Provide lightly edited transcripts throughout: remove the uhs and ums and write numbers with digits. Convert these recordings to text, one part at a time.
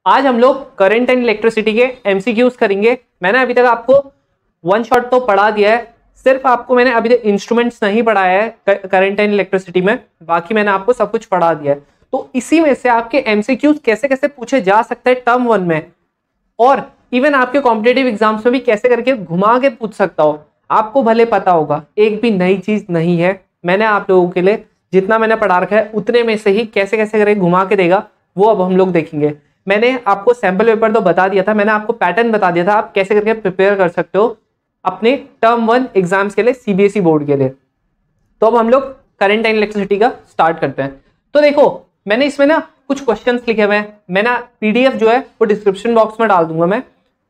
आज हम लोग करंट एंड इलेक्ट्रिसिटी के एमसीक्यूज करेंगे। मैंने अभी तक आपको वन शॉट तो पढ़ा दिया है, सिर्फ आपको मैंने अभी तक इंस्ट्रूमेंट्स नहीं पढ़ाया है करंट एंड इलेक्ट्रिसिटी में, बाकी मैंने आपको सब कुछ पढ़ा दिया है। तो इसी में से आपके एमसीक्यूज कैसे कैसे पूछे जा सकते हैं टर्म वन में, और इवन आपके कॉम्पिटेटिव एग्जाम्स में भी कैसे करके घुमा के पूछ सकता हो, आपको भले पता होगा। एक भी नई चीज नहीं है, मैंने आप लोगों के लिए जितना मैंने पढ़ा रखा है उतने में से ही कैसे कैसे करके घुमा के देगा वो अब हम लोग देखेंगे। मैंने आपको सैंपल पेपर तो बता दिया था, मैंने आपको पैटर्न बता दिया था, आप कैसे करके प्रिपेयर कर सकते हो अपने टर्म वन एग्जाम्स के लिए, सीबीएसई बोर्ड के लिए। तो अब हम लोग करंट एंड इलेक्ट्रिसिटी का स्टार्ट करते हैं। तो देखो मैंने इसमें ना कुछ क्वेश्चंस लिखे हुए हैं, मैं ना पीडीएफ जो है वो डिस्क्रिप्शन बॉक्स में डाल दूंगा मैं।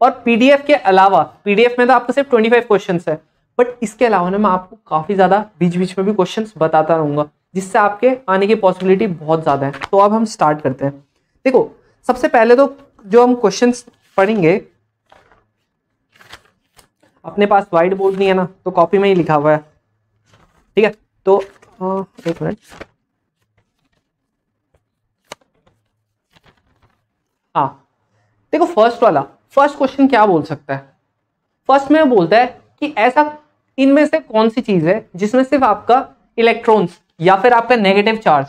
और पीडीएफ के अलावा, पीडीएफ में तो आपको सिर्फ 25 क्वेश्चंस है, बट इसके अलावा ना मैं आपको काफी ज्यादा बीच बीच में भी क्वेश्चंस बताता रहूंगा, जिससे आपके आने की पॉसिबिलिटी बहुत ज्यादा है। तो अब हम स्टार्ट करते हैं। देखो सबसे पहले तो जो हम क्वेश्चंस पढ़ेंगे, अपने पास व्हाइट बोर्ड नहीं है ना, तो कॉपी में ही लिखा हुआ है, ठीक है। तो एक मिनट, हाँ देखो फर्स्ट क्वेश्चन क्या बोल सकता है। फर्स्ट में बोलता है कि ऐसा इनमें से कौन सी चीज है जिसमें सिर्फ आपका इलेक्ट्रॉन्स या फिर आपका नेगेटिव चार्ज,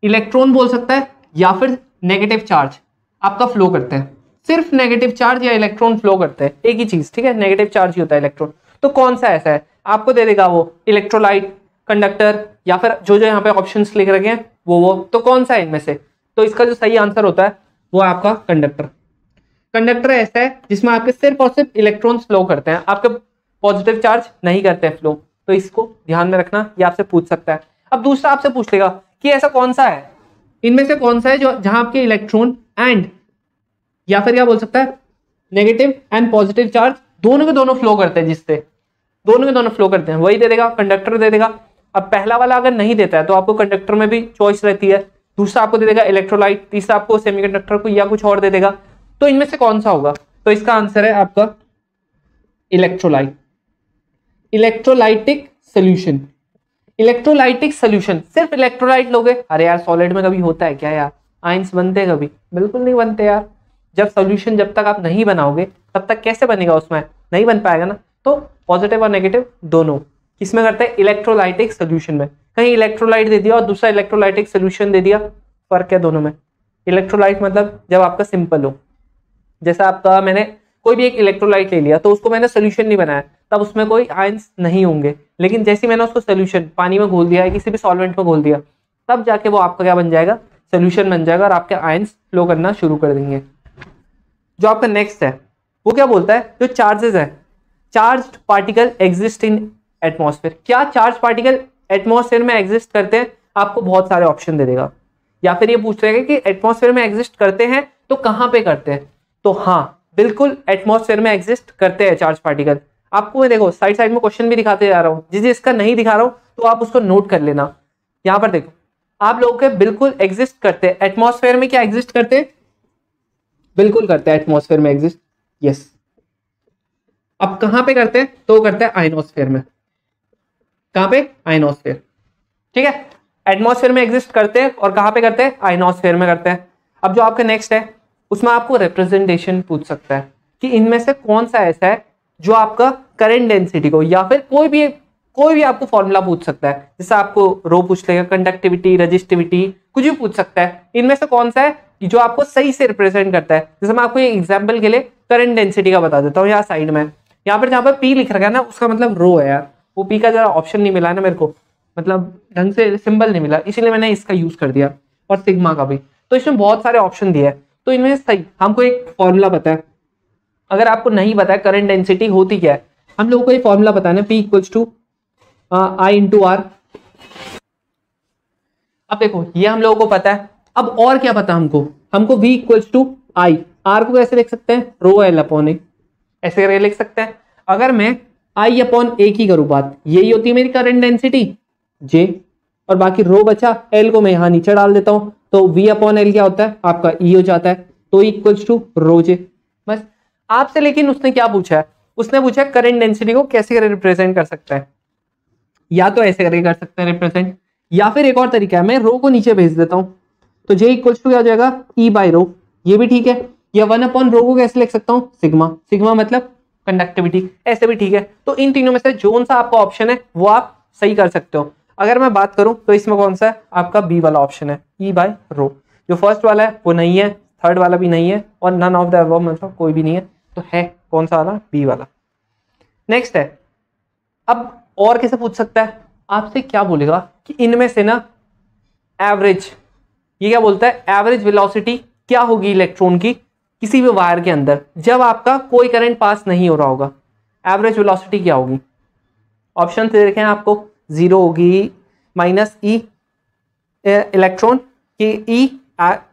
इलेक्ट्रॉन बोल सकता है या फिर नेगेटिव चार्ज आपका फ्लो करते हैं, सिर्फ नेगेटिव चार्ज या इलेक्ट्रॉन फ्लो करते हैं, एक ही चीज, ठीक है, नेगेटिव चार्ज ही होता है इलेक्ट्रॉन। तो कौन सा ऐसा है आपको दे देगा वो, इलेक्ट्रोलाइट, कंडक्टर, या फिर जो जो यहाँ पे ऑप्शंस लिख रखे हैं वो तो कौन सा है इनमें से। तो इसका जो सही आंसर होता है वो आपका कंडक्टर। कंडक्टर ऐसा है जिसमें आपके सिर्फ और सिर्फ इलेक्ट्रॉन्स फ्लो करते हैं, आपके पॉजिटिव चार्ज नहीं करते हैं फ्लो। तो इसको ध्यान में रखना, ये आपसे पूछ सकता है। अब दूसरा आपसे पूछ लेगा कि ऐसा कौन सा है, इनमें से कौन सा है जो जहां आपके इलेक्ट्रॉन एंड या फिर क्या बोल सकता है नेगेटिव एंड पॉजिटिव चार्ज दोनों के दोनों फ्लो करते हैं, जिससे दोनों के दोनों फ्लो करते हैं, वही दे देगा, कंडक्टर दे देगा। अब पहला वाला अगर नहीं देता है तो आपको कंडक्टर में भी चॉइस रहती है, दूसरा आपको दे देगा इलेक्ट्रोलाइट, तीसरा आपको सेमीकंडक्टर को या कुछ और दे देगा। तो इनमें से कौन सा होगा, तो इसका आंसर है आपका electrolyte, electrolytic solution. Electrolytic solution, सिर्फ इलेक्ट्रोलाइट लोगे, अरे यार सॉलिड में कभी होता है क्या यार, आयंस बनते हैं कभी, बिल्कुल नहीं बनते यार। जब सोल्यूशन जब तक आप नहीं बनाओगे तब तक कैसे बनेगा, उसमें नहीं बन पाएगा ना। तो पॉजिटिव और नेगेटिव दोनों किसमें करते हैं, इलेक्ट्रोलाइटिक सोल्यूशन में। कहीं इलेक्ट्रोलाइट दे दिया और दूसरा इलेक्ट्रोलाइटिक सोल्यूशन दे दिया, फर्क है दोनों में। इलेक्ट्रोलाइट मतलब जब आपका सिंपल हो, जैसा आपका मैंने कोई भी एक इलेक्ट्रोलाइट ले लिया तो उसको मैंने सोल्यूशन नहीं बनाया, तब उसमें कोई आयंस नहीं होंगे, लेकिन जैसे मैंने उसको सोल्यूशन पानी में घोल दिया है, किसी भी सॉल्वेंट में घोल दिया, तब जाके वो आपका क्या बन जाएगा, सोल्यूशन बन जाएगा और आपके आयंस फ्लो करना शुरू कर देंगे। जो आपका नेक्स्ट है वो क्या बोलता है, जो चार्जेस है, charged particle exist in atmosphere. क्या चार्ज पार्टिकल एटमॉस्फेयर में एग्जिस्ट करते हैं, आपको बहुत सारे ऑप्शन दे देगा। या फिर ये पूछ रहे कि एटमॉस्फेयर में एग्जिस्ट करते हैं तो कहां पे करते हैं, तो हाँ बिल्कुल एटमॉस्फेयर में एग्जिस्ट करते हैं चार्ज पार्टिकल। आपको मैं देखो साइड साइड में क्वेश्चन भी दिखाते जा रहा हूं, जिस जिसका नहीं दिखा रहा हूं तो आप उसको नोट कर लेना। यहां पर देखो आप लोगों के बिल्कुल एग्जिस्ट करते हैं एटमॉस्फेयर में, क्या एग्जिस्ट करते हैं, बिल्कुल करते हैं एटमॉस्फेयर में एग्जिस्ट, यस। अब कहां पे करते हैं, तो करते हैं आयनोस्फेयर में। कहां पे, आयनोस्फेयर, ठीक है। एटमॉस्फेयर में एग्जिस्ट करते हैं और कहां पे करते हैं, आयनोस्फेयर में करते हैं। अब जो आपका नेक्स्ट है उसमें आपको रिप्रेजेंटेशन पूछ सकता है कि इनमें से कौन सा ऐसा है जो आपका करंट डेंसिटी को, या फिर कोई भी आपको फॉर्मूला पूछ सकता है, जैसे आपको रो पूछ लेगा, कंडक्टिविटी, रेजिस्टिविटी, कुछ भी पूछ सकता है। इनमें से कौन सा है जो आपको सही से रिप्रेजेंट करता है। जैसे मैं आपको एक एग्जांपल के लिए करंट डेंसिटी का बता देता हूँ। यहाँ साइड में यहाँ पर जहाँ पर पी लिख रखा है ना, उसका मतलब रो है यार, वो पी का जरा ऑप्शन नहीं मिला है ना मेरे को, मतलब ढंग से सिंबल नहीं मिला, इसीलिए मैंने इसका यूज कर दिया, और सिग्मा का भी। तो इसमें बहुत सारे ऑप्शन दिए हैं, तो इनमें सही हमको एक फॉर्मूला पता है। अगर आपको नहीं पता है करंट डेंसिटी होती क्या है, हम लोगों को ये फॉर्मूला पता है ना, P equals to I into R. अब देखो ये हम लोगों को पता है, अब और क्या पता हमको V equals to I, R को कैसे लिख सकते हैं, रो एल अपॉन ए, ऐसे करके लिख सकते हैं। अगर मैं आई अपॉन ए की करूं बात, यही होती है मेरी करंट डेंसिटी J, और बाकी रो बचा, एल को मैं यहां नीचे डाल देता हूं, तो V अपॉन एल क्या होता है आपका E हो जाता है, तो इक्वल्स टू रो जे, बस आपसे। लेकिन उसने क्या पूछा है, उसने पूछा है करंट डेंसिटी को कैसे रिप्रेजेंट कर सकता है, या तो ऐसे करके कर सकते हैं रिप्रेजेंट, या फिर एक और तरीका है, मैं रो को नीचे भेज देता हूं, तो J इक्वल्स टू क्या हो जाएगा, E बाई रो, ये भी ठीक है। या 1/ρ को कैसे लिख सकता हूँ, सिग्मा, सिग्मा मतलब कंडक्टिविटी, ऐसे भी ठीक है। तो इन तीनों में से जो सा आपका ऑप्शन है वो आप सही कर सकते हो। अगर मैं बात करूं तो इसमें कौन सा है, आपका बी वाला ऑप्शन है, E/ρ। जो फर्स्ट वाला है वो नहीं है, थर्ड वाला भी नहीं है, और नन ऑफ द अबव मतलब कोई भी नहीं है, तो है कौन सा वाला, बी वाला। नेक्स्ट है, अब और कैसे पूछ सकता है, आपसे क्या बोलेगा कि इनमें से ना एवरेज, ये क्या बोलता है, एवरेज वेलोसिटी क्या होगी इलेक्ट्रॉन की किसी भी वायर के अंदर जब आपका कोई करंट पास नहीं हो रहा होगा, एवरेज वेलोसिटी क्या होगी। ऑप्शन दे रखे हैं आपको, 0 होगी, -e इलेक्ट्रॉन की E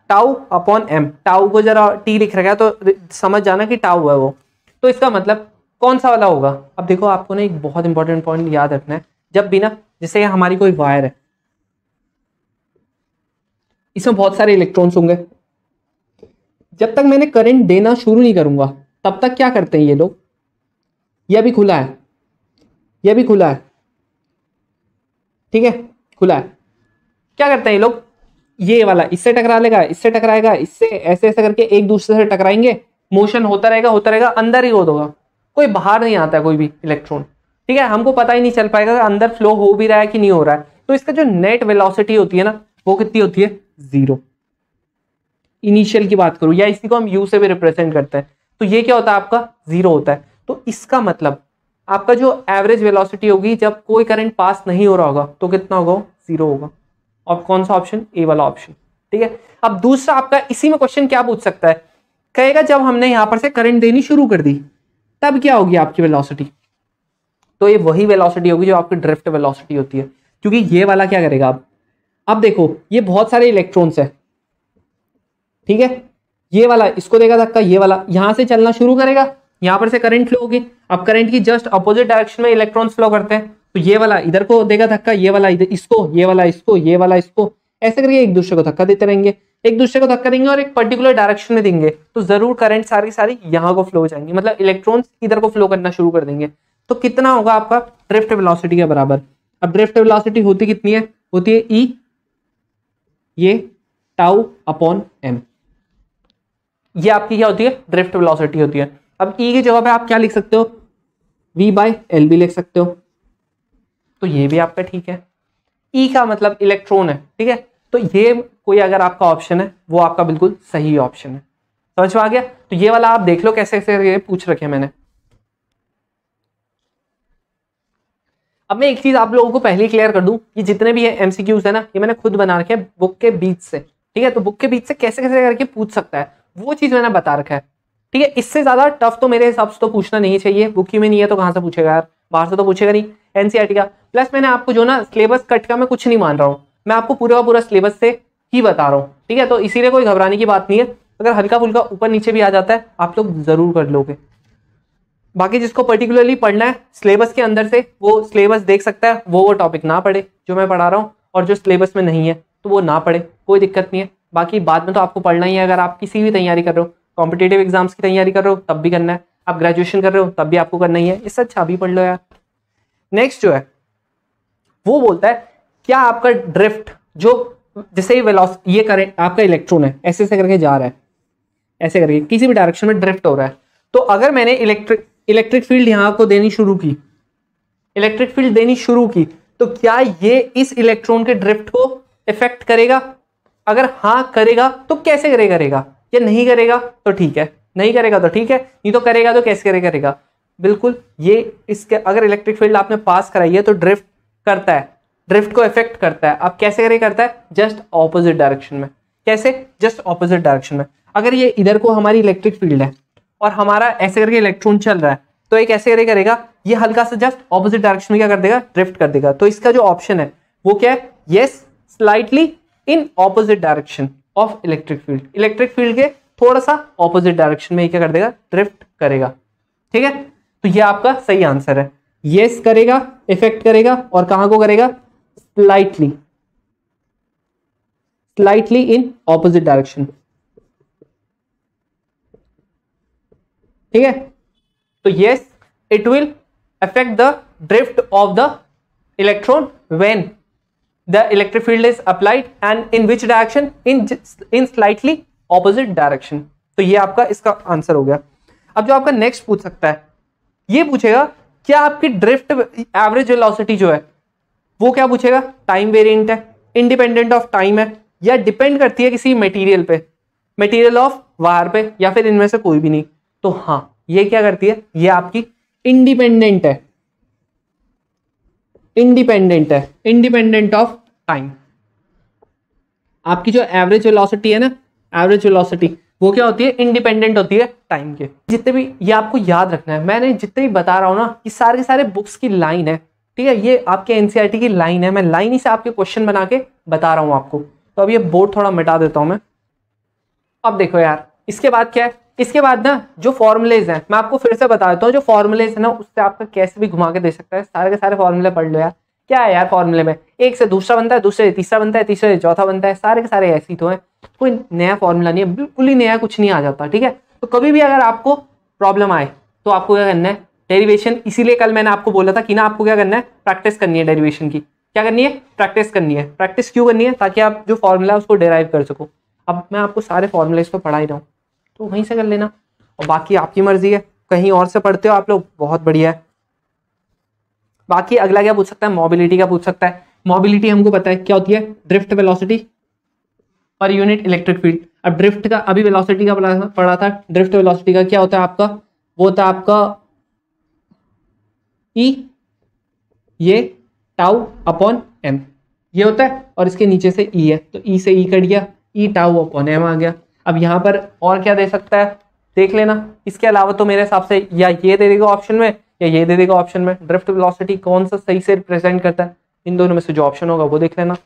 tau upon m, tau को जरा t लिख रखा है तो समझ जाना कि टाउ है वो, तो इसका मतलब कौन सा वाला होगा। अब देखो आपको ना एक बहुत इंपॉर्टेंट पॉइंट याद रखना है, जब भी ना जैसे हमारी कोई वायर है, इसमें बहुत सारे इलेक्ट्रॉन्स होंगे, जब तक मैंने करंट देना शुरू नहीं करूंगा तब तक क्या करते हैं ये लोग, यह भी खुला है, यह भी खुला है, ठीक है, खुला है, क्या करते हैं ये लोग, ये वाला इससे टकरा लेगा, इससे टकराएगा, इससे ऐसे ऐसे करके एक दूसरे से टकराएंगे, मोशन होता रहेगा, अंदर ही होगा, कोई बाहर नहीं आता है कोई भी इलेक्ट्रॉन, ठीक है। हमको पता ही नहीं चल पाएगा अंदर फ्लो हो भी रहा है कि नहीं हो रहा है। तो इसका जो नेट वेलोसिटी होती है ना वो कितनी होती है, 0। इनिशियल की बात करूं, या इसी को हम यू से भी रिप्रेजेंट करते हैं, तो ये क्या होता है आपका 0 होता है। तो इसका मतलब आपका जो एवरेज वेलोसिटी होगी जब कोई करंट पास नहीं हो रहा होगा तो कितना होगा, 0 होगा। और कौन सा ऑप्शन, ए वाला ऑप्शन, ठीक है। अब दूसरा आपका इसी में क्वेश्चन क्या पूछ सकता है, कहेगा जब हमने यहां पर से करंट देनी शुरू कर दी तब क्या होगी आपकी वेलोसिटी, तो ये वही वेलोसिटी होगी जो आपकी ड्रिफ्ट वेलोसिटी होती है, क्योंकि ये वाला क्या करेगा, अब देखो ये बहुत सारे इलेक्ट्रॉन्स है, ठीक है, ये वाला इसको देगा धक्का, ये वाला यहां से चलना शुरू करेगा, यहां पर से करंट फ्लो होगी। अब करंट की जस्ट अपोजिट डायरेक्शन में इलेक्ट्रॉन्स फ्लो करते हैं, तो ये वाला इधर को देगा धक्का, ये वाला इधर इसको, ये वाला इसको, ये वाला इसको, ऐसे करके एक दूसरे को धक्का देते रहेंगे, एक दूसरे को धक्का देंगे और एक पर्टिकुलर डायरेक्शन में देंगे, तो जरूर करंट सारी यहाँ को फ्लो हो जाएंगे, मतलब इलेक्ट्रॉन्स इधर को फ्लो करना शुरू कर देंगे। तो कितना होगा आपका ड्रिफ्ट वेलोसिटी के बराबर। अब ड्रिफ्ट वेलोसिटी होती कितनी है, होती है E, ये टाउ अपॉन m, ये आपकी क्या होती है, ड्रिफ्ट वेलोसिटी होती है। अब E की जगह पे आप क्या लिख सकते हो, V/L भी लिख सकते हो, तो ये भी आपका ठीक है। E का मतलब इलेक्ट्रॉन है, ठीक है, तो ये कोई अगर आपका ऑप्शन है वो आपका बिल्कुल सही ऑप्शन है। समझ में आ गया। तो ये वाला आप देख लो कैसे कैसे पूछ रखे मैंने। अब मैं एक चीज आप लोगों को पहले क्लियर कर दूं, ये जितने भी एमसीक्यूज है ना ये मैंने खुद बना रखे हैं बुक के बीच से, ठीक है, तो बुक के बीच से कैसे कैसे करके पूछ सकता है वो चीज मैंने बता रखा है, ठीक है। इससे ज्यादा टफ तो मेरे हिसाब से तो पूछना नहीं चाहिए, बुक ही में नहीं है तो कहां से पूछेगा यार, बाहर से तो पूछेगा नहीं, एनसीईआरटी का। प्लस मैंने आपको जो ना सिलेबस कट का मैं कुछ नहीं मान रहा हूँ, मैं आपको पूरा पूरा सिलेबस से ही बता रहा हूँ, ठीक है, तो इसीलिए कोई घबराने की बात नहीं है। अगर हल्का फुल्का ऊपर नीचे भी आ जाता है आप लोग जरूर कर लोगे। बाकी जिसको पर्टिकुलरली पढ़ना है सिलेबस के अंदर से वो सिलेबस देख सकता है, वो टॉपिक ना पढ़े जो मैं पढ़ा रहा हूँ, और जो सिलेबस में नहीं है तो वो ना पढ़े, कोई दिक्कत नहीं है। बाकी बाद में तो आपको पढ़ना ही है, अगर आप किसी भी तैयारी कर रहे हो, कॉम्पिटेटिव एग्जाम्स की तैयारी कर रहे हो तब भी करना है, आप ग्रेजुएशन कर रहे हो तब भी आपको करना ही है, इससे अच्छा भी पढ़ लो यार। नेक्स्ट जो है वो बोलता है क्या आपका ड्रिफ्ट जो जैसे वेलोसिटी, ये करें आपका इलेक्ट्रॉन है ऐसे ऐसे करके जा रहा है, ऐसे करके किसी भी डायरेक्शन में ड्रिफ्ट हो रहा है, तो अगर मैंने इलेक्ट्रिक फील्ड यहाँ को देनी शुरू की, इलेक्ट्रिक फील्ड देनी शुरू की, तो क्या ये इस इलेक्ट्रॉन के ड्रिफ्ट को इफेक्ट करेगा? अगर हाँ करेगा तो कैसे करेगा, या नहीं करेगा तो ठीक है, नहीं करेगा तो ठीक है, नहीं तो करेगा तो कैसे करेगा। बिल्कुल ये इसके अगर इलेक्ट्रिक फील्ड आपने पास कराई है तो ड्रिफ्ट करता है, ड्रिफ्ट को इफेक्ट करता है। अब कैसे करता है, जस्ट ऑपोजिट डायरेक्शन में। कैसे, जस्ट ऑपोजिट डायरेक्शन में। अगर ये इधर को हमारी इलेक्ट्रिक फील्ड है और हमारा ऐसे करके इलेक्ट्रॉन चल रहा है, तो एक ऐसे करेगा, ये हल्का सा जस्ट ऑपोजिट डायरेक्शन में क्या कर देगा, ड्रिफ्ट कर देगा। तो इसका जो ऑप्शन है वो क्या है, yes slightly in opposite direction of electric field, electric field के थोड़ा सा ऑपोजिट डायरेक्शन में क्या कर देगा, ड्रिफ्ट करेगा। ठीक है, तो ये आपका सही आंसर है, यस करेगा, इफेक्ट करेगा, और कहां को करेगा, slightly, slightly in opposite direction. ठीक है, तो yes it will affect the drift of the electron when the electric field is applied and in which direction, in slightly opposite direction. तो ये आपका इसका आंसर हो गया। अब जो आपका नेक्स्ट पूछ सकता है, ये पूछेगा क्या आपकी ड्रिफ्ट एवरेज वेलोसिटी जो है वो क्या पूछेगा, टाइम वेरिएंट है, इंडिपेंडेंट ऑफ टाइम है, या डिपेंड करती है किसी मटेरियल पे, मटेरियल ऑफ वायर पे, या फिर इनमें से कोई भी नहीं। तो हाँ, ये क्या करती है, ये आपकी इंडिपेंडेंट है, इंडिपेंडेंट ऑफ टाइम। आपकी जो एवरेज वेलोसिटी है ना, एवरेज वेलोसिटी वो क्या होती है, इंडिपेंडेंट होती है टाइम के। जितने भी, ये आपको याद रखना है, मैंने जितने भी बता रहा हूं ना, ये सारे के सारे बुक्स की लाइन है, ठीक है, ये आपके एनसीईआरटी की लाइन है, मैं लाइन ही से आपके क्वेश्चन बना के बता रहा हूं आपको। तो अब ये बोर्ड थोड़ा मिटा देता हूं मैं। अब देखो यार, इसके बाद क्या है, इसके बाद ना जो फॉर्मुलेज हैं, मैं आपको फिर से बता देता हूँ, जो फॉर्मुलेज है ना उससे आपका कैसे भी घुमा के दे सकता है, सारे के सारे फॉर्मूले पढ़ लो यार। क्या है यार फॉर्मूले में, एक से दूसरा बनता है, दूसरे से तीसरा बनता है, तीसरे से चौथा बनता है, सारे के सारे ऐसे ही तो है, कोई नया फॉर्मूला नहीं है, बिल्कुल ही नया कुछ नहीं आ जाता, ठीक है। तो कभी भी अगर आपको प्रॉब्लम आए तो आपको क्या करना है, डेरिवेशन, इसीलिए कल मैंने आपको बोला था कि ना आपको क्या करना है, प्रैक्टिस करनी है डेरिवेशन की। क्या करनी है, प्रैक्टिस करनी है। प्रैक्टिस क्यों करनी है, ताकि आप जो फॉर्मूला है उसको डेराइव कर सको। अब मैं आपको सारे फॉर्मूले इसको पढ़ा ही रहा हूँ, तो वहीं से कर लेना, और बाकी आपकी मर्जी है, कहीं और से पढ़ते हो आप लोग, बहुत बढ़िया है। बाकी अगला क्या पूछ सकता है, मोबिलिटी का पूछ सकता है। मोबिलिटी हमको पता है क्या होती है, drift velocity per unit electric field. अब ड्रिफ्ट का अभी वेलोसिटी का पढ़ा था, ड्रिफ्ट वेलोसिटी का क्या होता है आपका, वो होता है आपका ई, ये टाउ अपॉन एम, ये होता है, और इसके नीचे से ई है, तो ई से ई कट गया, ई टाउ अपॉन एम आ गया। अब यहाँ पर और क्या दे सकता है, देख लेना। इसके अलावा तो मेरे हिसाब से या ये दे देगा ऑप्शन में, या ये दे देगा ऑप्शन में। ड्रिफ्ट वेलोसिटी कौन सा सही से रिप्रेजेंट करता है, इन दोनों में से जो ऑप्शन होगा वो देख लेना।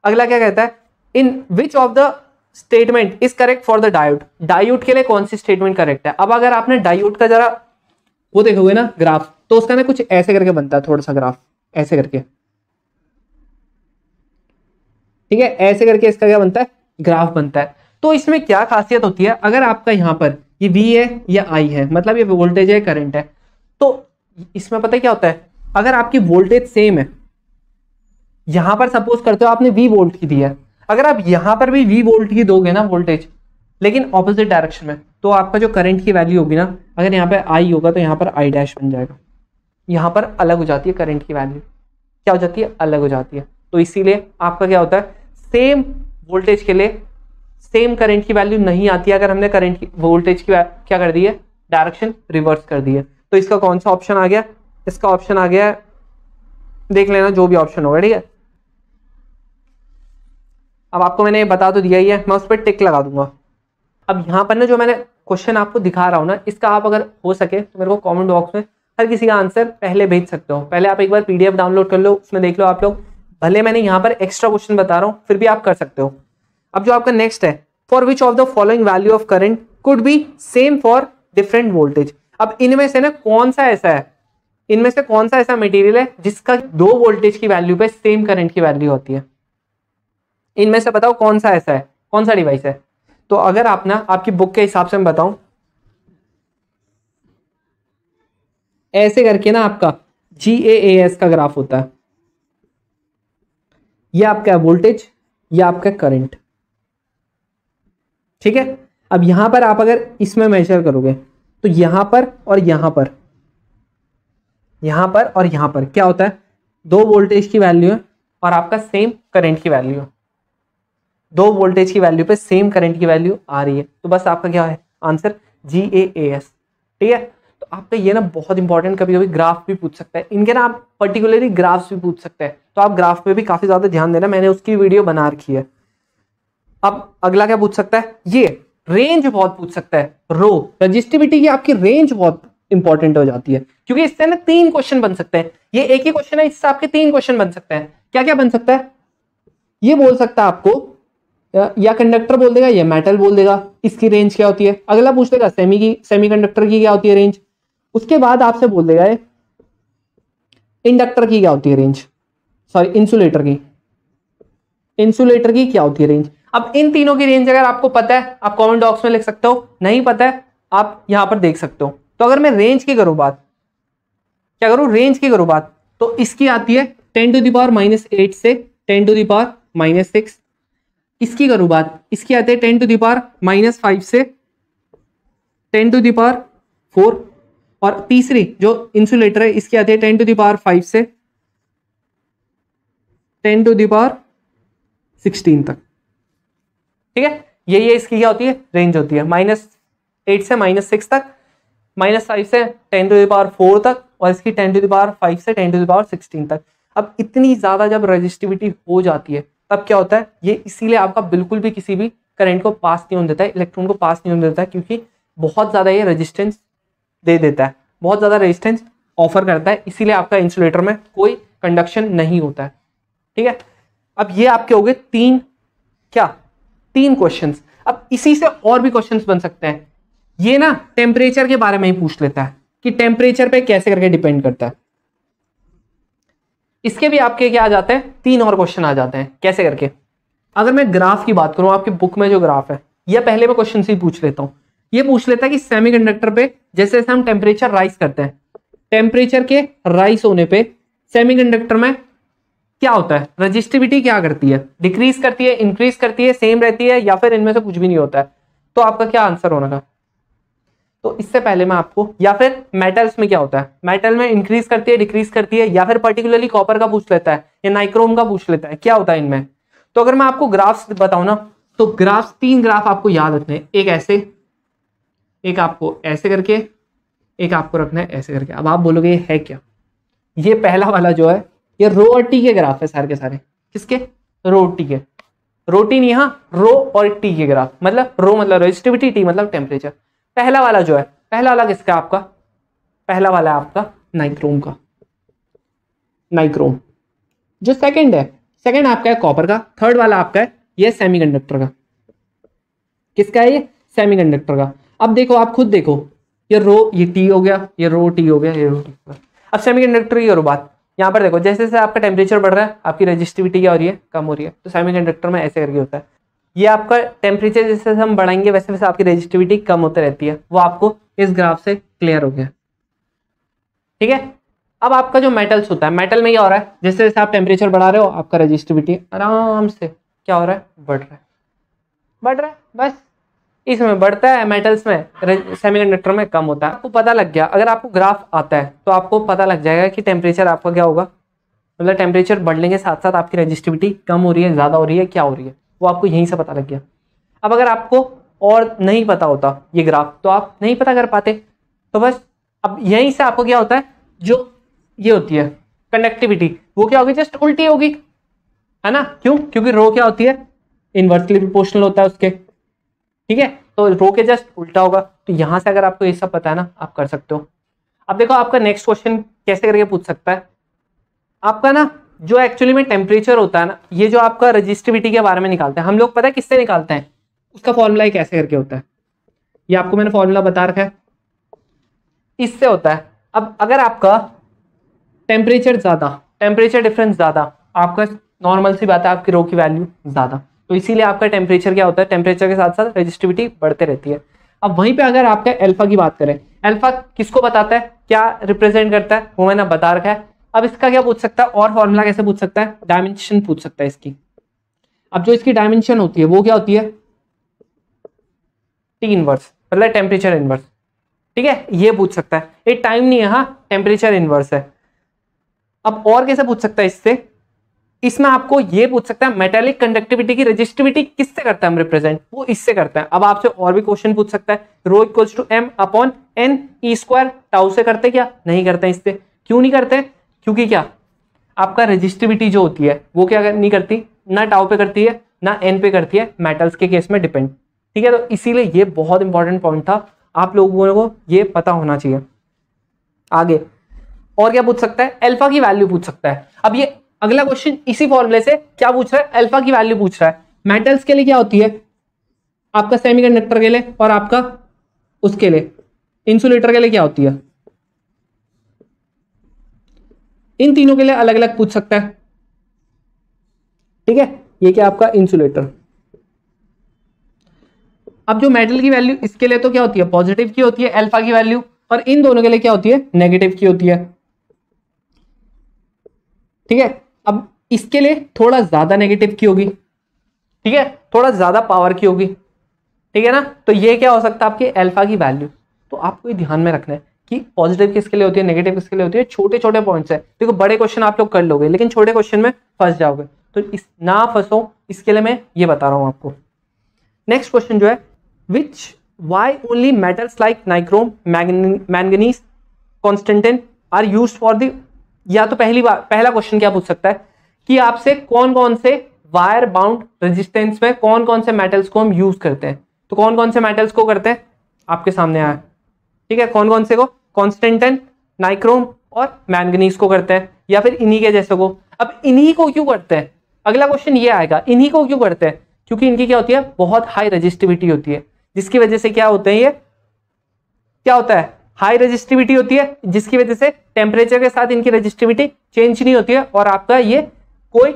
अगला क्या कहता है, in which of the statement is correct for the diode, diode के लिए कौन सी स्टेटमेंट करेक्ट है। अब अगर आपने डायोड का जरा वो देखोगे ना ग्राफ, तो उसका ना कुछ ऐसे करके बनता है, थोड़ा सा ग्राफ ऐसे करके, ठीक है, ऐसे करके इसका क्या बनता है, ग्राफ बनता है। तो इसमें क्या खासियत होती है, अगर आपका यहाँ पर ये V है या I है, मतलब ये वोल्टेज है, करंट है, तो इसमें पता है क्या होता है, अगर आपकी वोल्टेज सेम है, यहां पर सपोज करते हो आपने V वोल्ट की दी है, अगर आप यहां पर भी V वोल्ट की दोगे ना वोल्टेज, लेकिन ऑपोजिट डायरेक्शन में, तो आपका जो करंट की वैल्यू होगी ना, अगर यहाँ पे I होगा तो यहाँ पर I डैश बन जाएगा, यहाँ पर अलग हो जाती है करंट की वैल्यू, क्या हो जाती है, अलग हो जाती है। तो इसीलिए आपका क्या होता है, सेम वोल्टेज के लिए सेम करंट की वैल्यू नहीं आती है, अगर हमने करंट की वोल्टेज की क्या कर दी है, डायरेक्शन रिवर्स कर दी है। तो इसका कौन सा ऑप्शन आ गया, इसका ऑप्शन आ गया, देख लेना जो भी ऑप्शन होगा, ठीक है। अब आपको मैंने बता तो दिया ही है, मैं उस पर टिक लगा दूंगा। अब यहाँ पर ना जो मैंने क्वेश्चन आपको दिखा रहा हूँ ना, इसका आप अगर हो सके तो मेरे को कमेंट बॉक्स में हर किसी का आंसर पहले भेज सकते हो। पहले आप एक बार PDF डाउनलोड कर लो, उसमें देख लो आप लोग, भले मैंने यहाँ पर एक्स्ट्रा क्वेश्चन बता रहा हूँ, फिर भी आप कर सकते हो। अब जो आपका नेक्स्ट है, for which of the following value of current could be same for different voltage. अब इनमें से ना कौन सा ऐसा है, इनमें से कौन सा ऐसा मटेरियल है जिसका दो वोल्टेज की वैल्यू पे सेम करंट की वैल्यू होती है, इनमें से बताओ कौन सा ऐसा है, कौन सा डिवाइस है। तो अगर आप ना आपकी बुक के हिसाब से मैं बताऊं, ऐसे करके ना आपका GAAS का ग्राफ होता है, यह आपका वोल्टेज, यह आपका करंट, ठीक है। अब यहां पर आप अगर इसमें मेजर करोगे तो यहां पर और यहां पर, यहां पर और यहां पर क्या होता है, दो वोल्टेज की वैल्यू है और आपका सेम करंट की वैल्यू है, दो वोल्टेज की वैल्यू पे सेम करंट की वैल्यू आ रही है। तो बस आपका क्या है आंसर, GAAS, ठीक है। तो आपका ये ना बहुत इंपॉर्टेंट, कभी कभी ग्राफ भी पूछ सकता है, इनके ना आप पर्टिकुलरली ग्राफ्स भी पूछ सकते हैं, तो आप ग्राफ पे भी काफी ज्यादा ध्यान देना, मैंने उसकी वीडियो बना रखी है। अब अगला क्या पूछ सकता है, ये रेंज बहुत पूछ सकता है, रो रजिस्टिविटी की आपकी रेंज बहुत इंपॉर्टेंट हो जाती है, क्योंकि इससे ना 3 क्वेश्चन बन सकते हैं, ये एक ही क्वेश्चन है, इससे आपके 3 क्वेश्चन बन सकते हैं। क्या क्या बन सकता है, ये बोल सकता है आपको, या कंडक्टर बोल देगा या मेटल बोल देगा, इसकी रेंज क्या होती है। अगला पूछ देगा सेमीकंडक्टर की क्या होती है रेंज, उसके बाद आपसे बोल देगा इंडक्टर की क्या होती है रेंज, सॉरी इंसुलेटर की क्या होती है रेंज। अब इन तीनों की रेंज अगर आपको पता है आप कमेंट बॉक्स में लिख सकते हो, नहीं पता है आप यहां पर देख सकते हो। तो अगर मैं रेंज की करूं बात, क्या करूं, रेंज की करूं बात, तो इसकी आती है 10⁻⁻8 से 10⁻⁻6। इसकी करूं बात, इसकी आती है 10⁻⁻5 से 10⁴, और तीसरी जो इंसुलेटर है इसकी आती है 10⁵ से 10⁻16 तक। ठीक है, ये इसकी क्या होती है, रेंज होती है, -8 से -6 तक, -5 से 10⁴ तक, और इसकी 10⁵ से 10⁻16 तक। अब इतनी ज्यादा जब रेजिस्टिविटी हो जाती है तब क्या होता है, ये इसीलिए आपका बिल्कुल भी किसी भी करंट को पास नहीं होने देता है, इलेक्ट्रॉन को पास नहीं होने देता है, क्योंकि बहुत ज्यादा ये रेजिस्टेंस दे देता है, बहुत ज्यादा रेजिस्टेंस ऑफर करता है, इसीलिए आपका इंसुलेटर में कोई कंडक्शन नहीं होता है। ठीक है, अब ये आपके हो गए तीन क्वेश्चंस। अब इसी से और भी क्वेश्चंस बन सकते हैं। ये ना टेम्परेचर के बारे में ही पूछ लेता है कि टेम्परेचर पे कैसे करके डिपेंड करता है। इसके भी आपके क्या आ जाते हैं, 3 और क्वेश्चन आ जाते हैं, कैसे करके। अगर मैं ग्राफ की बात करूं, आपकी बुक में जो ग्राफ है, यह पहले मैं क्वेश्चन से ही पूछ लेता हूं। ये पूछ लेता है कि सेमीकंडक्टर पे जैसे जैसे हम टेम्परेचर राइज करते हैं, टेम्परेचर के राइज होने पे सेमीकंडक्टर में क्या होता है, रजिस्टिविटी क्या करती है, डिक्रीज करती है, इंक्रीज करती है, सेम रहती है, या फिर इनमें से कुछ भी नहीं होता है। तो आपका क्या आंसर होना था। तो इससे पहले मैं आपको, या फिर मेटल्स में क्या होता है, मेटल में इंक्रीज करती है, डिक्रीज करती है, या फिर पर्टिकुलरली कॉपर का पूछ लेता है या नाइक्रोम का पूछ लेता है, क्या होता है इनमें। तो अगर मैं आपको ग्राफ्स बताऊं ना, तो ग्राफ्स 3 ग्राफ आपको याद रखने हैं, एक ऐसे, एक आपको ऐसे करके, एक आपको रखना है ऐसे करके। अब आप बोलोगे ये है क्या, ये पहला वाला जो है ये रो और टी के ग्राफ है सारे के सारे। किसके, रो टी के, रो टी नहीं, हाँ रो और टी के ग्राफ, मतलब रो मतलब रेजिस्टिविटी, टी मतलब टेम्परेचर। पहला वाला जो है, पहला वाला किसका आपका, पहला वाला है आपका नाइक्रोम का, नाइक्रोम। जो सेकंड है, सेकंड आपका है कॉपर का, थर्ड वाला आपका है ये सेमीकंडक्टर का। किसका है ये, सेमीकंडक्टर का। अब देखो, आप खुद देखो, ये रो, ये टी हो गया, ये रो टी हो गया, ये रो टी हो गया। अब सेमीकंडक्टर की करो बात, यहाँ पर देखो जैसे जैसे आपका टेम्परेचर बढ़ रहा है, आपकी रेजिस्टिविटी क्या हो रही है, कम हो रही है। तो सेमीकंडक्टर में ऐसे करके होता है, ये आपका टेम्परेचर जैसे जैसे हम बढ़ाएंगे वैसे वैसे आपकी रेजिस्टिविटी कम होती रहती है। वो आपको इस ग्राफ से क्लियर हो गया। ठीक है, अब आपका जो मेटल्स होता है, मेटल में क्या हो रहा है, जैसे जैसे आप टेम्परेचर बढ़ा रहे हो, आपका रेजिस्टिविटी आराम से क्या हो रहा है, बढ़ रहा है, बढ़ रहा है, बस इसमें बढ़ता है, मेटल्स में, सेमीकंडक्टर में कम होता है। आपको पता लग गया, अगर आपको ग्राफ आता है तो आपको पता लग जाएगा कि टेम्परेचर आपका क्या होगा, मतलब टेम्परेचर बढ़ने के साथ साथ आपकी रेजिस्टिविटी कम हो रही है, ज्यादा हो रही है, क्या हो रही है, वो आपको यहीं से पता लग गया। अब अगर आपको और नहीं पता होता ये ग्राफ, तो आप नहीं पता कर पाते। तो बस अब यहीं से आपको क्या होता है, जो ये होती है कंडक्टिविटी, वो क्या होगी, जस्ट उल्टी होगी, है ना। क्यों, क्योंकि रो क्या होती है, इनवर्सली प्रोपोर्शनल होता है उसके। ठीक है, तो रो के जस्ट उल्टा होगा। तो यहां से अगर आपको ये सब पता है ना, आप कर सकते हो। अब देखो आपका नेक्स्ट क्वेश्चन कैसे करके पूछ सकता है, आपका ना जो एक्चुअली में टेम्परेचर होता है ना, ये जो आपका रेजिस्टिविटी के बारे में निकालते हैं हम लोग, पता है किससे निकालते हैं, उसका फॉर्मूला कैसे करके होता है, ये आपको मैंने फॉर्मूला बता रखा है, इससे होता है। अब अगर आपका टेम्परेचर ज्यादा, टेम्परेचर डिफरेंस ज्यादा, आपका नॉर्मल सी बात है, आपकी रो की वैल्यू ज्यादा, तो इसीलिए आपका टेम्परेचर क्या होता है, टेम्परेचर के साथ साथ रेजिस्टिविटी बढ़ते रहती है। अब वहीं पे अगर आपका अल्फा की बात करें, अल्फा किसको बताता है, क्या रिप्रेजेंट करता है, वो मैंने बता रखा है। अब इसका क्या पूछ सकता है, और फॉर्मूला कैसे पूछ सकता है, डायमेंशन पूछ सकता है इसकी। अब जो इसकी डायमेंशन होती है वो क्या होती है, टी इनवर्स, मतलब टेम्परेचर इनवर्स। ठीक है, ये पूछ सकता है, ये टाइम नहीं है, हाँ टेम्परेचर इनवर्स है। अब और कैसे पूछ सकता है इससे, इसमें आपको ये पूछ सकता है मेटेलिक कंडक्टिविटी की रेजिस्टिविटी किससे करता है हम रिप्रेजेंट, वो इससे करता है। अब आपसे और भी क्वेश्चन पूछ सकता है, rho equals to m upon n e square tau से करते क्या, नहीं करते इससे। क्यों नहीं करते, क्योंकि क्या आपका रेजिस्टिविटी जो होती है वो क्या नहीं करती, ना टाउ पे करती है ना एन पे करती है, मेटल्स के केस में डिपेंड। ठीक है, तो इसीलिए ये बहुत इंपॉर्टेंट पॉइंट था, आप लोगों को ये पता होना चाहिए। आगे और क्या पूछ सकता है, अल्फा की वैल्यू पूछ सकता है। अब ये अगला क्वेश्चन इसी फॉर्मूले से क्या पूछ रहा है, अल्फा की वैल्यू पूछ रहा है। मेटल्स के लिए क्या होती है, आपका सेमीकंडक्टर के लिए, और आपका उसके लिए इंसुलेटर के लिए क्या होती है, इन तीनों के लिए अलग अलग पूछ सकता है। ठीक है, ये क्या आपका इंसुलेटर। अब जो मेटल की वैल्यू इसके लिए तो क्या होती है, पॉजिटिव की होती है अल्फा की वैल्यू, और इन दोनों के लिए क्या होती है, नेगेटिव की होती है। ठीक है, अब इसके लिए थोड़ा ज्यादा नेगेटिव की होगी, ठीक है, थोड़ा ज्यादा पावर की होगी। ठीक है ना, तो ये क्या हो सकता है आपके अल्फा की वैल्यू। आपको ये ध्यान में रखना है कि पॉजिटिव किसके लिए होती है, नेगेटिव किसके लिए होती है। छोटे छोटे पॉइंट्स है, देखो बड़े क्वेश्चन आप लोग कर लोगे लेकिन छोटे क्वेश्चन में फंस जाओगे, तो इस ना फंसो इसके लिए मैं ये बता रहा हूं आपको। नेक्स्ट क्वेश्चन जो है, which why only metals like nichrome, manganese, constantan are used for the, या तो पहला क्वेश्चन क्या पूछ सकता है कि आपसे कौन कौन से वायर बाउंड रेजिस्टेंस में कौन कौन से मेटल्स को हम यूज करते हैं, तो कौन कौन से मेटल्स को करते हैं आपके सामने आया, ठीक है, कौन कौन से को, कॉन्स्टेंटिन, नाइक्रोम और मैंगनीज को करते हैं, या फिर इन्हीं के जैसे को। अब इन्हीं को क्यों करते हैं, अगला क्वेश्चन ये आएगा, इन्हीं को क्यों करते हैं, क्योंकि इनकी क्या होती है, बहुत हाई रेजिस्टिविटी होती है, जिसकी वजह से क्या होते हैं, ये क्या होता है, हाई रेजिस्टिविटी होती है, जिसकी वजह से टेम्परेचर के साथ इनकी रेजिस्टिविटी चेंज नहीं होती है और आपका ये कोई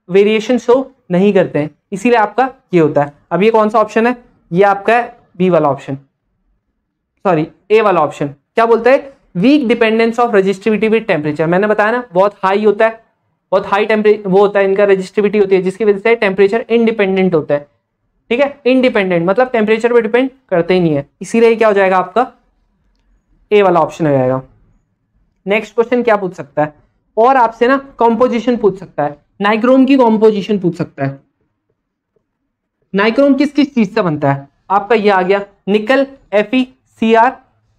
वेरिएशन शो नहीं करते हैं, इसीलिए आपका ये होता है। अब ये कौन सा ऑप्शन है, ये आपका है बी वाला ऑप्शन, सॉरी ए वाला ऑप्शन। क्या बोलता है, weak dependence of resistivity with temperature. मैंने बताया ना बहुत हाई होता है, बहुत हाई टेम्परेचर वो होता है, इनका रेजिस्टिविटी होती है, जिसकी वजह से टेम्परेचर इंडिपेंडेंट होता है, ठीक है, इंडिपेंडेंट मतलब टेम्परेचर पे डिपेंड करते ही नहीं है, इसीलिए क्या हो जाएगा आपका ए वाला ऑप्शन हो जाएगा। नेक्स्ट क्वेश्चन क्या पूछ सकता है, और आपसे ना कॉम्पोजिशन पूछ सकता है, नाइक्रोम की कॉम्पोजिशन पूछ सकता है। नाइक्रोम किस किस चीज से बनता है, आपका ये आ गया निकल FeCr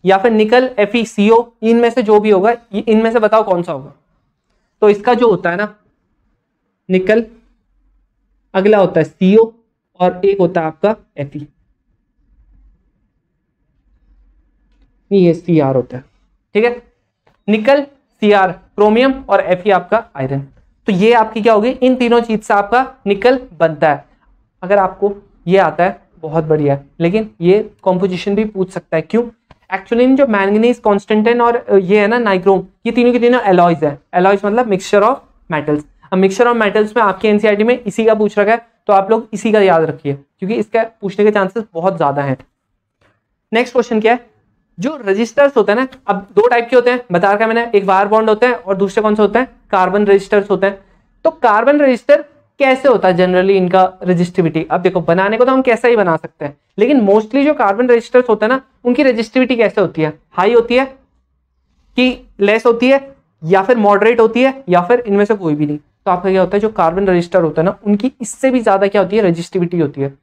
या फिर निकल FeCO, इनमें से जो भी होगा, इनमें से बताओ कौन सा होगा। तो इसका जो होता है ना निकल, अगला होता है CO और एक होता है आपका Fe, ये Cr होता है, ठीक है, निकल Cr क्रोमियम और Fe आपका आयरन। तो ये आपकी क्या होगी, इन तीनों चीज से आपका निकल बनता है। अगर आपको ये आता है बहुत बढ़िया है, लेकिन ये कॉम्पोजिशन भी पूछ सकता है, क्यों, एक्चुअली जो मैंगनीज, कॉन्स्टेंटिन और ये है ना नाइक्रोम, ये तीनों के तीनों एलॉयज है। एलॉयज मतलब मिक्सचर ऑफ मेटल्स। अब मिक्सचर ऑफ मेटल्स में आपके एनसीईआरटी में इसी का पूछ रखा है, तो आप लोग इसी का याद रखिए क्योंकि इसका पूछने के चांसेस बहुत ज्यादा हैं। नेक्स्ट क्वेश्चन क्या है, जो रजिस्टर्स होते हैं ना, अब दो टाइप के होते हैं बता रखा है मैंने, एक वायर बॉन्ड होते हैं और दूसरे कौन से होते हैं, कार्बन रजिस्टर्स होते हैं। तो कार्बन रजिस्टर कैसे होता है जनरली इनका रेजिस्टिविटी, अब देखो बनाने को तो हम कैसा ही बना सकते हैं, लेकिन मोस्टली जो कार्बन रजिस्टर्स होते हैं ना, उनकी रेजिस्टिविटी कैसे होती है, हाई होती है कि लेस होती है, या फिर मॉडरेट होती है, या फिर इनमें से कोई भी नहीं। तो आपका क्या होता है, जो कार्बन रजिस्टर होता है ना, उनकी इससे भी ज्यादा क्या होती है, रेजिस्टिविटी होती है,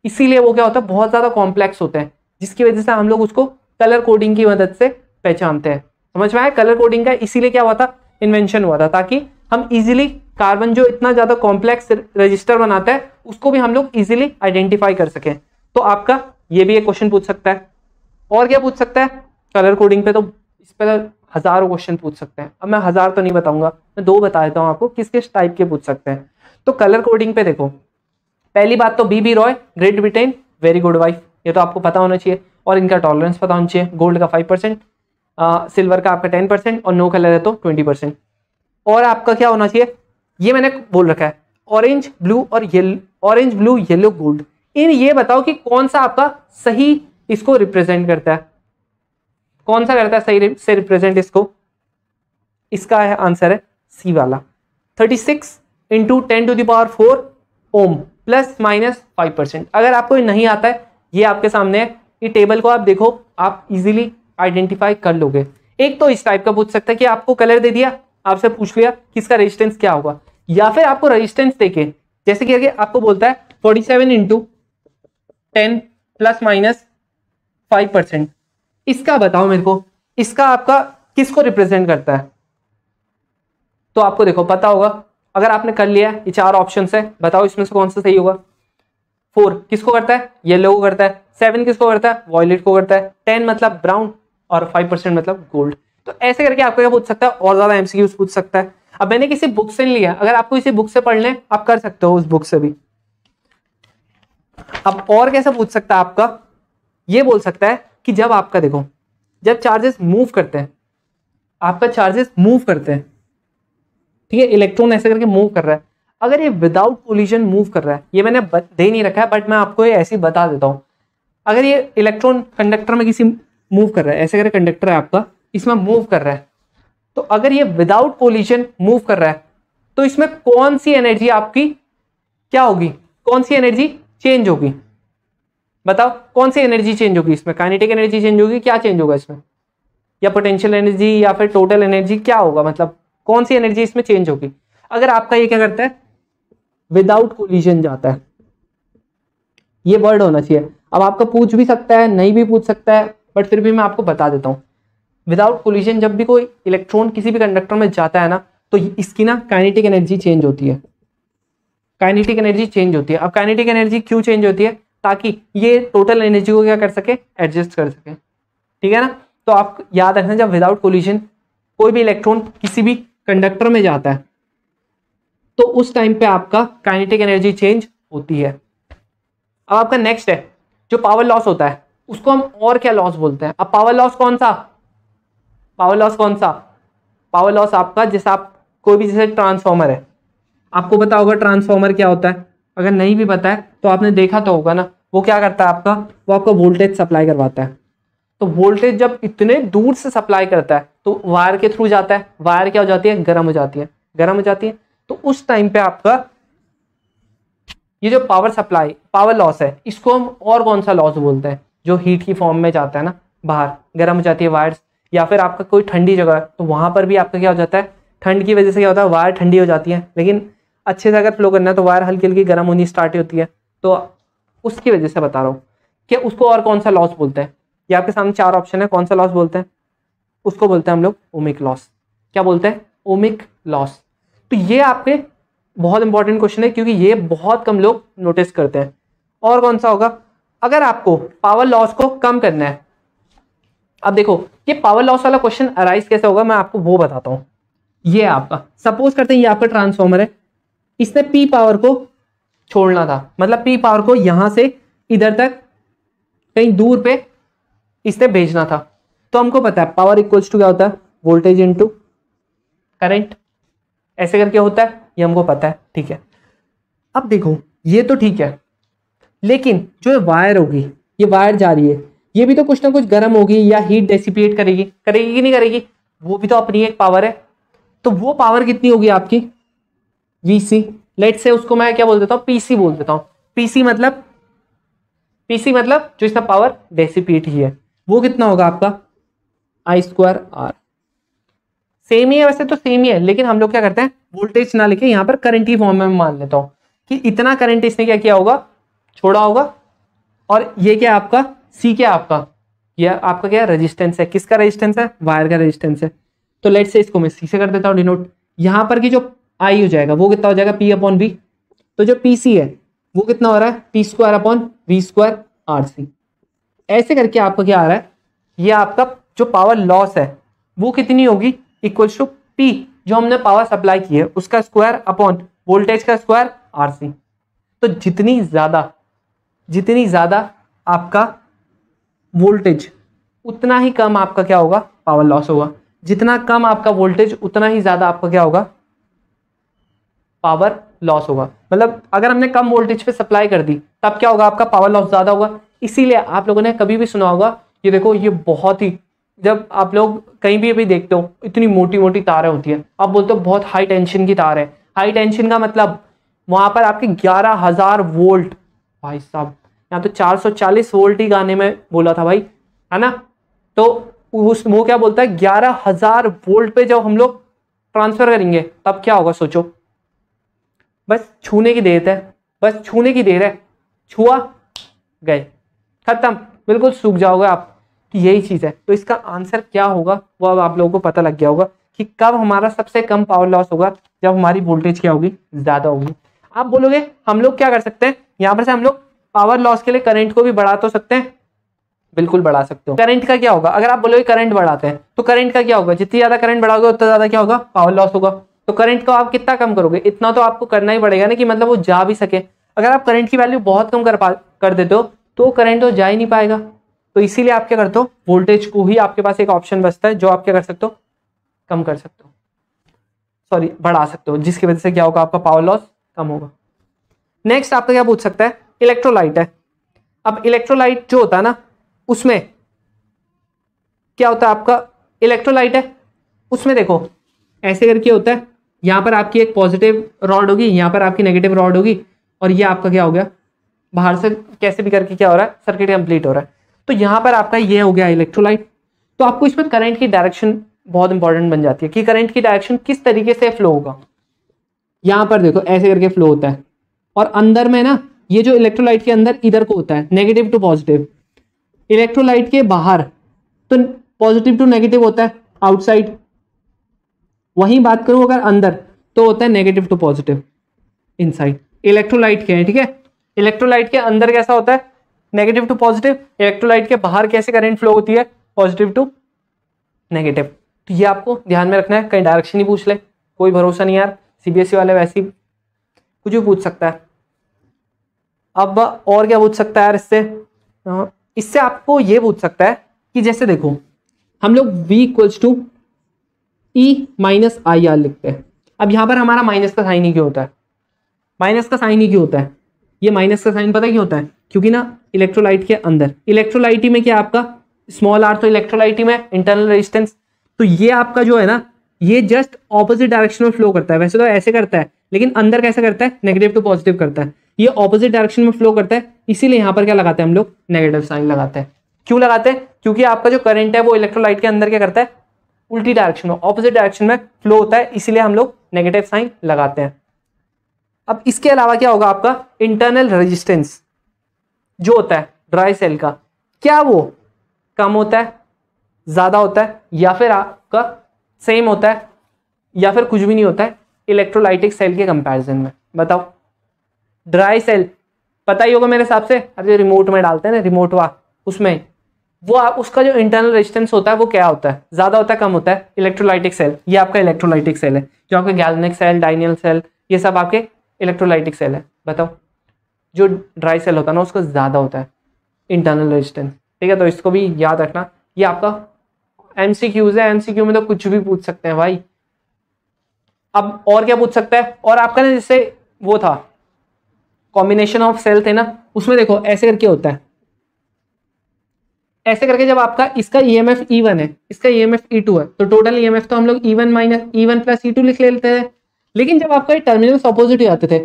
इसीलिए वो क्या होता है, बहुत ज्यादा कॉम्प्लेक्स होते हैं, जिसकी वजह से हम लोग उसको कलर कोडिंग की मदद से पहचानते हैं। समझ में आया, कलर कोडिंग का इसीलिए क्या हुआ था, इन्वेंशन हुआ था, ताकि हम इजीली कार्बन जो इतना ज्यादा कॉम्प्लेक्स रजिस्टर बनाता है उसको भी हम लोग इजीली आइडेंटिफाई कर सकें। तो आपका ये भी एक क्वेश्चन पूछ सकता है। और क्या पूछ सकता है, कलर कोडिंग पे तो इस पे हजारों क्वेश्चन पूछ सकते हैं। अब मैं हजार तो नहीं बताऊंगा, मैं दो बता देता हूँ आपको किस किस टाइप के पूछ सकते हैं। तो कलर कोडिंग पे देखो, पहली बात तो BB Roy, great Britain, very good wife, ये तो आपको पता होना चाहिए, और इनका टॉलरेंस पता होना चाहिए। गोल्ड का 5%, सिल्वर का आपका 10% और नो कलर है तो 20%। और आपका क्या होना चाहिए, ये मैंने बोल रखा है, ऑरेंज ब्लू और yellow, orange blue yellow gold. इन ये बताओ कि कौन सा आपका सही इसको रिप्रेजेंट करता है, कौन सा करता है सही से रिप्रेजेंट इसको। इसका है आंसर है सी वाला, 36 × 10⁴ ओम प्लस माइनस 5%। अगर आपको ये नहीं आता है, ये आपके सामने है, ये टेबल को आप देखो, आप इजीली आइडेंटिफाई कर लोगे। एक तो इस टाइप का पूछ सकता है कि आपको कलर दे दिया, आपसे पूछ लिया कि इसका रेजिस्टेंस क्या होगा, या फिर आपको रेजिस्टेंस देके जैसे कि आपको बोलता है 47 × 10 प्लस माइनस 5%, इसका बताओ मेरे को, इसका आपका किसको रिप्रेजेंट करता है। तो आपको देखो पता होगा, अगर आपने कर लिया ये चार ऑप्शन है, बताओ इसमें से कौन सा सही होगा। 4 किसको करता है, येलो को करता है। 7 किसको करता है, वॉयलेट को करता है। 10 मतलब ब्राउन और 5% मतलब गोल्ड। तो ऐसे करके आपको क्या पूछ सकता है, और ज्यादा MCQs पूछ सकता है। अब मैंने किसी बुक से नहीं लिया, अगर आपको किसी बुक से पढ़ने आप कर सकते हो उस बुक से भी। अब और कैसे पूछ सकता है आपका, ये बोल सकता है कि जब आपका देखो, जब चार्जेस मूव करते हैं, आपका चार्जेस मूव करते हैं, ठीक है, इलेक्ट्रॉन ऐसे करके मूव कर रहा है, अगर ये विदाउट कोलिजन मूव कर रहा है, ये मैंने दे नहीं रखा है बट मैं आपको ये ऐसे ही बता देता हूं। अगर ये इलेक्ट्रॉन कंडक्टर में किसी मूव कर रहा है, ऐसे करके कंडक्टर है आपका, इसमें मूव कर रहा है, तो अगर ये विदाउट कोलिजन मूव कर रहा है, तो इसमें कौन सी एनर्जी आपकी क्या होगी, कौन सी एनर्जी चेंज होगी। बताओ कौन सी एनर्जी चेंज होगी इसमें? काइनेटिक एनर्जी चेंज होगी, क्या चेंज होगा इसमें? या पोटेंशियल एनर्जी या फिर टोटल एनर्जी, क्या होगा? मतलब कौन सी एनर्जी इसमें चेंज होगी? अगर आपका ये क्या करता है, विदाउट कोलिजन जाता है, ये वर्ड होना चाहिए। अब आपका पूछ भी सकता है, नहीं भी पूछ सकता है, बट फिर भी मैं आपको बता देता हूँ। विदाउट कोलिजन जब भी कोई इलेक्ट्रॉन किसी भी कंडक्टर में जाता है ना, तो इसकी ना काइनेटिक एनर्जी चेंज होती है। काइनेटिक एनर्जी चेंज होती है। अब काइनेटिक एनर्जी क्यों चेंज होती है? ताकि ये टोटल एनर्जी को क्या कर सके, एडजस्ट कर सके, ठीक है ना। तो आप याद रखना, जब विदाउट कोलिजन कोई भी इलेक्ट्रॉन किसी भी कंडक्टर में जाता है तो उस टाइम पे आपका काइनेटिक एनर्जी चेंज होती है। अब आपका नेक्स्ट है जो पावर लॉस होता है, उसको हम और क्या लॉस बोलते हैं? अब पावर लॉस कौन सा? पावर लॉस कौन सा? पावर लॉस आपका, जैसे आप कोई भी, जैसे ट्रांसफॉर्मर है, आपको पता होगा ट्रांसफॉर्मर क्या होता है। अगर नहीं भी पता है तो आपने देखा तो होगा ना, वो क्या करता है आपका, वो आपका वोल्टेज सप्लाई करवाता है। तो वोल्टेज जब इतने दूर से सप्लाई करता है तो वायर के थ्रू जाता है, वायर क्या हो जाती है, गर्म हो जाती है, गर्म हो जाती है। तो उस टाइम पे आपका ये जो पावर सप्लाई, पावर लॉस है, इसको हम और कौन सा लॉस बोलते हैं? जो हीट की फॉर्म में जाता है ना, बाहर गर्म हो जाती है वायर्स, या फिर आपका कोई ठंडी जगह है तो वहां पर भी आपका क्या हो जाता है, ठंड की वजह से क्या होता है, वायर ठंडी हो जाती है, लेकिन अच्छे से अगर फ्लो करना है तो वायर हल्की हल्की गर्म होनी स्टार्ट होती है। तो उसकी वजह से बता रहा हूँ कि उसको और कौन सा लॉस बोलते हैं। ये आपके सामने 4 ऑप्शन है, कौन सा लॉस बोलते हैं? उसको बोलते हैं हम लोग ओमिक लॉस। क्या बोलते हैं? Ohmic loss. तो ये आपके बहुत इंपॉर्टेंट क्वेश्चन है, क्योंकि ये बहुत कम लोग नोटिस करते हैं। और कौन सा होगा? अगर आपको पावर लॉस को कम करना है, अब देखो ये पावर लॉस वाला क्वेश्चन अराइज कैसे होगा, मैं आपको वो बताता हूं। ये आपका, सपोज करते हैं ये आपका ट्रांसफॉर्मर है, इसने पी पावर को छोड़ना था, मतलब पी पावर को यहां से इधर तक कहीं दूर पे इसने भेजना था। तो हमको पता है पावर इक्वल्स टू क्या होता है, वोल्टेज इनटू करंट, ऐसे करके होता है, ये हमको पता है, ठीक है। अब देखो ये तो ठीक है, लेकिन जो वायर होगी, ये वायर जा रही है, ये भी तो कुछ ना कुछ गर्म होगी या हीट डेसिपेट करेगी, करेगी कि नहीं करेगी? वो भी तो अपनी एक पावर है। तो वो पावर कितनी होगी आपकी? वीसी। लेट से उसको मैं क्या बोल देता हूँ, पीसी बोल देता हूँ। पीसी मतलब जो इसका पावर डेसिपेट ही है, वो कितना होगा आपका? I²R। सेम ही है, वैसे तो सेम ही है, लेकिन हम लोग क्या करते हैं, वोल्टेज ना लेके यहाँ पर करंट की फॉर्म में मान लेता हूँ कि इतना करंट इसने क्या किया होगा, छोड़ा होगा। और ये क्या आपका सी, क्या आपका, यह आपका क्या रेजिस्टेंस है, किसका रेजिस्टेंस है? वायर का रेजिस्टेंस है। तो लेट से इसको मैं सी से कर देता हूँ डिनोट। यहाँ पर की जो आई हो जाएगा वो कितना हो जाएगा, P/V। तो जो पीसी है वो कितना हो रहा है, P²/V²RC। ऐसे करके आपका क्या आ रहा है, ये आपका जो पावर लॉस है वो कितनी होगी, इक्वल्स टू P, जो हमने पावर सप्लाई की है उसका स्क्वायर अपॉन वोल्टेज का स्क्वायर RC। तो जितनी ज्यादा आपका वोल्टेज, उतना ही कम आपका क्या होगा, पावर लॉस होगा। जितना कम आपका वोल्टेज, उतना ही ज्यादा आपका क्या होगा, पावर लॉस होगा। मतलब अगर हमने कम वोल्टेज पे सप्लाई कर दी तब क्या होगा, आपका पावर लॉस ज्यादा होगा। इसीलिए आप लोगों ने कभी भी सुना होगा, ये देखो ये बहुत ही, जब आप लोग कहीं भी देखते हो इतनी मोटी मोटी तारें होती है, आप बोलते हो बहुत हाई टेंशन की तार है। हाई टेंशन का मतलब वहां पर आपके 11,000 वोल्ट, भाई साहब यहाँ तो 440 वोल्ट ही गाने में बोला था भाई, है ना। तो उस वो क्या बोलता है, 11,000 वोल्ट पे जब हम लोग ट्रांसफर करेंगे तब क्या होगा, सोचो। बस छूने की देर है, बस छूने की देर है, छुआ गए, खत्म, बिल्कुल सूख जाओगे आप। तो यही चीज है। तो इसका आंसर क्या होगा वो अब आप लोगों को पता लग गया होगा कि कब हमारा सबसे कम पावर लॉस होगा, जब हमारी वोल्टेज क्या होगी, ज्यादा होगी। आप बोलोगे हम लोग क्या कर सकते हैं, यहां पर से हम लोग पावर लॉस के लिए करंट को भी बढ़ा तो सकते हैं, बिल्कुल बढ़ा सकते हो। करंट का क्या होगा, अगर आप बोलोगे करंट बढ़ाते हैं तो करंट का क्या होगा, जितनी ज्यादा करंट बढ़ाओगे उतना ज्यादा क्या होगा, पावर लॉस होगा। तो करंट को आप कितना कम करोगे, इतना तो आपको करना ही पड़ेगा ना, कि मतलब वो जा भी सके। अगर आप करंट की वैल्यू बहुत कम कर देते हो तो करंट तो जा ही नहीं पाएगा। तो इसीलिए आप क्या करते हो, वोल्टेज को ही आपके पास एक ऑप्शन बचता है जो आप क्या कर सकते हो, कम कर सकते हो, सॉरी बढ़ा सकते हो, जिसकी वजह से क्या होगा, आपका पावर लॉस कम होगा। नेक्स्ट आपका क्या पूछ सकता है, इलेक्ट्रोलाइट है। अब इलेक्ट्रोलाइट जो होता है ना, उसमें क्या होता है, आपका इलेक्ट्रोलाइट है, उसमें देखो ऐसे करके होता है, यहां पर आपकी एक पॉजिटिव रॉड होगी, यहां पर आपकी नेगेटिव रॉड होगी, और ये आपका क्या हो गया, बाहर से कैसे भी करके क्या हो रहा है, सर्किट कंप्लीट हो रहा है। तो यहाँ पर आपका ये हो गया इलेक्ट्रोलाइट। तो आपको इसमें करंट की डायरेक्शन बहुत इंपॉर्टेंट बन जाती है कि करंट की डायरेक्शन किस तरीके से फ्लो होगा। यहाँ पर देखो ऐसे करके फ्लो होता है, और अंदर में ना ये जो इलेक्ट्रोलाइट के अंदर इधर को होता है नेगेटिव टू पॉजिटिव, इलेक्ट्रोलाइट के बाहर तो पॉजिटिव टू नेगेटिव होता है आउटसाइड। वहीं बात करूं अगर अंदर तो होता है negative to positive inside. Electrolyte के हैं, ठीक है, इलेक्ट्रोलाइट के अंदर कैसा होता है नेगेटिव टू पॉजिटिव, इलेक्ट्रोलाइट के बाहर कैसे करंट फ्लो होती है पॉजिटिव टू नेगेटिव। तो ये आपको ध्यान में रखना है, कहीं डायरेक्शन ही पूछ ले, कोई भरोसा नहीं यार, सीबीएसई वाले वैसे ही कुछ भी पूछ सकता है। अब और क्या पूछ सकता है यार इससे आपको ये पूछ सकता है कि जैसे देखो हम लोग V equals to E minus I R लिखते हैं। अब यहां पर हमारा माइनस का साइन ही क्यों होता है, माइनस का साइन ही क्यों होता है, ये माइनस का साइन पता क्यों होता है, क्योंकि ना इलेक्ट्रोलाइट के अंदर, इलेक्ट्रोलाइट में क्या आपका स्मॉल आर तो इलेक्ट्रोलाइट में इंटरनल रेजिस्टेंस, तो ये आपका जो है ना ये जस्ट ऑपोजिट डायरेक्शन में फ्लो करता है। वैसे तो ऐसे करता है लेकिन अंदर कैसे करता है नेगेटिव टू पॉजिटिव करता है, ये ऑपोजिट डायरेक्शन में फ्लो करता है, इसीलिए यहां पर क्या लगाते हैं हम लोग नेगेटिव साइन लगाते हैं। क्यों लगाते हैं, क्योंकि आपका जो करंट है वो इलेक्ट्रोलाइट के अंदर क्या करता है उल्टी डायरेक्शन में ऑपोजिट डायरेक्शन में फ्लो होता है, इसीलिए हम लोग नेगेटिव साइन लगाते हैं। अब इसके अलावा क्या होगा आपका इंटरनल रेजिस्टेंस जो होता है ड्राई सेल का, क्या वो कम होता है ज्यादा होता है या फिर आपका सेम होता है या फिर कुछ भी नहीं होता है इलेक्ट्रोलाइटिक सेल के कंपैरिजन में, बताओ। ड्राई सेल पता ही होगा मेरे हिसाब से, अरे रिमोट में डालते हैं ना रिमोट उसमें वो उसका जो इंटरनल रेजिस्टेंस होता है वो क्या होता है, ज्यादा होता है कम होता है इलेक्ट्रोलाइटिक सेल। ये आपका इलेक्ट्रोलाइटिक सेल है, जो आपका गैल्वेनिक सेल डाइनियल सेल ये सब आपके इलेक्ट्रोलाइटिक सेल है। बताओ जो ड्राई सेल होता है ना उसका ज्यादा होता है इंटरनल रेजिस्टेंस, ठीक है, तो इसको भी याद रखना। ये आपका एमसीक्यूज है, एमसीक्यू में तो कुछ भी पूछ सकते हैं भाई। अब और क्या पूछ सकता है, और आपका ना जैसे वो था कॉम्बिनेशन ऑफ सेल थे ना, उसमें देखो ऐसे करके होता है, ऐसे करके जब आपका इसका ईएमएफ E1 है इसका ईएमएफ E2 है तो टोटल ईएमएफ तो हम लोग E1 प्लस E2 लिख लेते हैं। लेकिन जब आपका टर्मिनल्स ऑपोजिट हो जाते थे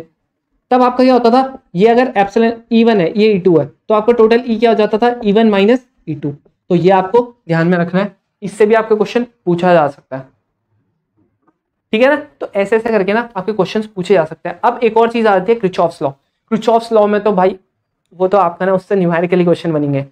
तब आपका क्या होता था, ये अगर एप्सिलॉन E1 है ये E2 है तो आपका टोटल E क्या हो जाता था E1 माइनस E2। तो ये आपको ध्यान में रखना है, इससे भी आपके क्वेश्चन पूछा जा सकता है, ठीक है ना। तो ऐसे ऐसे करके ना आपके क्वेश्चंस पूछे जा सकते हैं। अब एक और चीज आती है क्रिचॉफ्स लॉ। क्रिचॉफ्स लॉ में तो भाई वो तो आपका ना उससे न्यूमेरिकली क्वेश्चन बनेंगे,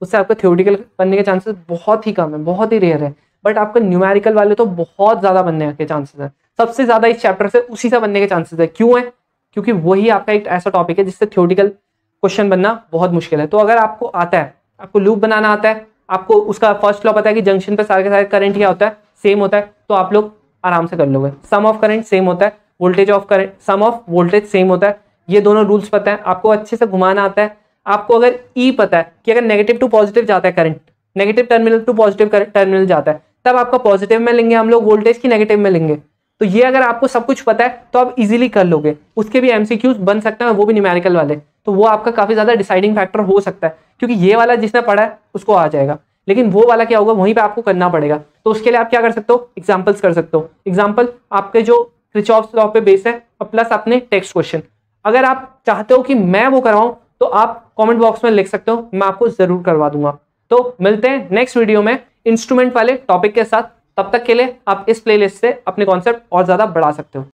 उससे आपका थ्योरेटिकल बनने के चांसेस बहुत ही कम है, बहुत ही रेयर है, बट आपका न्यूमेरिकल वाले तो बहुत ज्यादा बनने के चांसेस है। सबसे ज्यादा इस चैप्टर से उसी से बनने के चांसेस है। क्यों है, क्योंकि वही आपका एक ऐसा टॉपिक है जिससे थ्योरेटिकल क्वेश्चन बनना बहुत मुश्किल है। तो अगर आपको आता है, आपको लूप बनाना आता है, आपको उसका फर्स्ट लॉ पता है कि जंक्शन पे सारे के सारे करंट क्या होता है सेम होता है, तो आप लोग आराम से कर लोगे। सम ऑफ करंट सेम होता है, voltage of current some of voltage same होता है, ये दोनों रूल्स पता है, आपको अच्छे से घुमाना आता है। आपको अगर ई पता है कि अगर नेगेटिव टू पॉजिटिव जाता है current, negative terminal to positive terminal जाता है, तब आपका पॉजिटिव में लेंगे हम लोग वोल्टेज की नेगेटिव में लेंगे। तो ये अगर आपको सब कुछ पता है तो आप इजीली कर लोगे। उसके भी एमसीक्यूज बन सकते हैं, वो भी न्यूमेरिकल वाले, तो वो आपका काफी ज्यादा डिसाइडिंग फैक्टर हो सकता है, क्योंकि ये वाला जिसने पढ़ा है उसको आ जाएगा, लेकिन वो वाला क्या होगा वहीं पे आपको करना पड़ेगा। तो उसके लिए आप क्या कर सकते हो, एग्जांपल्स कर सकते हो। एग्जांपल आपके जो क्रिचॉफ्स लॉ पे बेस है और प्लस अपने टेक्स्ट क्वेश्चन। अगर आप चाहते हो कि मैं वो करवाऊं तो आप कमेंट बॉक्स में लिख सकते हो, मैं आपको जरूर करवा दूंगा। तो मिलते हैं नेक्स्ट वीडियो में इंस्ट्रूमेंट वाले टॉपिक के साथ। तब तक के लिए आप इस प्लेलिस्ट से अपने कॉन्सेप्ट और ज्यादा बढ़ा सकते हो।